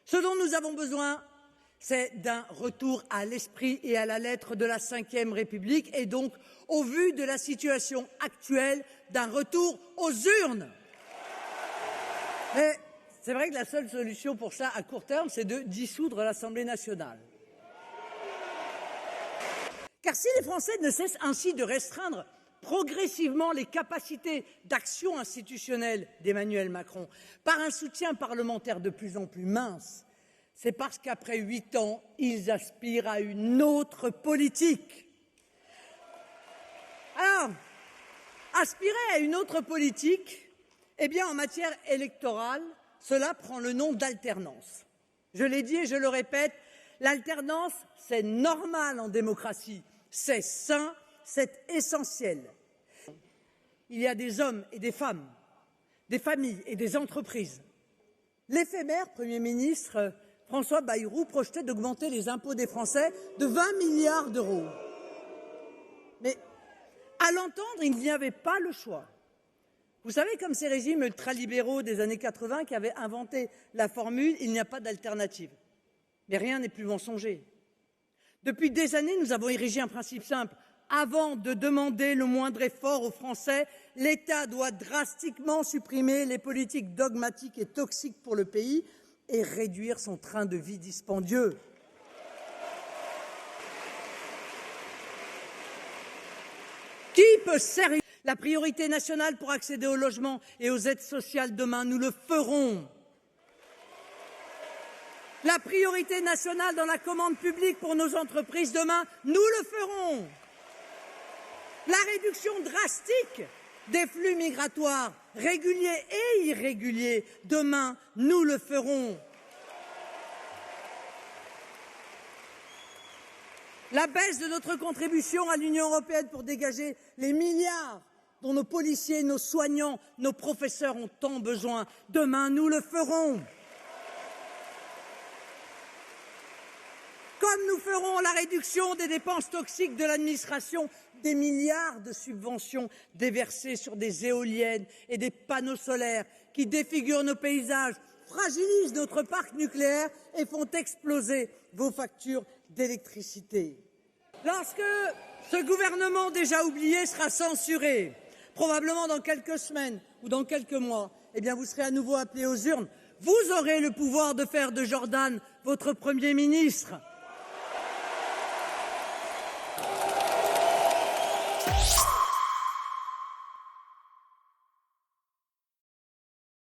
Ce dont nous avons besoin, c'est d'un retour à l'esprit et à la lettre de la Ve République et donc, au vu de la situation actuelle, d'un retour aux urnes. Mais c'est vrai que la seule solution pour ça, à court terme, c'est de dissoudre l'Assemblée nationale. Car si les Français ne cessent ainsi de restreindre progressivement les capacités d'action institutionnelle d'Emmanuel Macron par un soutien parlementaire de plus en plus mince, c'est parce qu'après 8 ans, ils aspirent à une autre politique. Alors, aspirer à une autre politique, eh bien, en matière électorale, cela prend le nom d'alternance. Je l'ai dit et je le répète, l'alternance, c'est normal en démocratie, c'est sain, c'est essentiel. Il y a des hommes et des femmes, des familles et des entreprises. L'éphémère Premier ministre François Bayrou projetait d'augmenter les impôts des Français de 20 milliards d'euros. Mais à l'entendre, il n'y avait pas le choix. Vous savez, comme ces régimes ultralibéraux des années 80 qui avaient inventé la formule « il n'y a pas d'alternative ». Mais rien n'est plus mensonger. Depuis des années, nous avons érigé un principe simple. Avant de demander le moindre effort aux Français, l'État doit drastiquement supprimer les politiques dogmatiques et toxiques pour le pays et réduire son train de vie dispendieux. Qui peut sérieux la priorité nationale pour accéder au logement et aux aides sociales demain, nous le ferons. La priorité nationale dans la commande publique pour nos entreprises demain, nous le ferons. La réduction drastique des flux migratoires, réguliers et irréguliers, demain, nous le ferons. La baisse de notre contribution à l'Union européenne pour dégager les milliards dont nos policiers, nos soignants, nos professeurs ont tant besoin, demain, nous le ferons. Comme nous ferons la réduction des dépenses toxiques de l'administration, des milliards de subventions déversées sur des éoliennes et des panneaux solaires qui défigurent nos paysages, fragilisent notre parc nucléaire et font exploser vos factures d'électricité. Lorsque ce gouvernement déjà oublié sera censuré, probablement dans quelques semaines ou dans quelques mois, eh bien vous serez à nouveau appelés aux urnes. Vous aurez le pouvoir de faire de Jordan votre Premier ministre.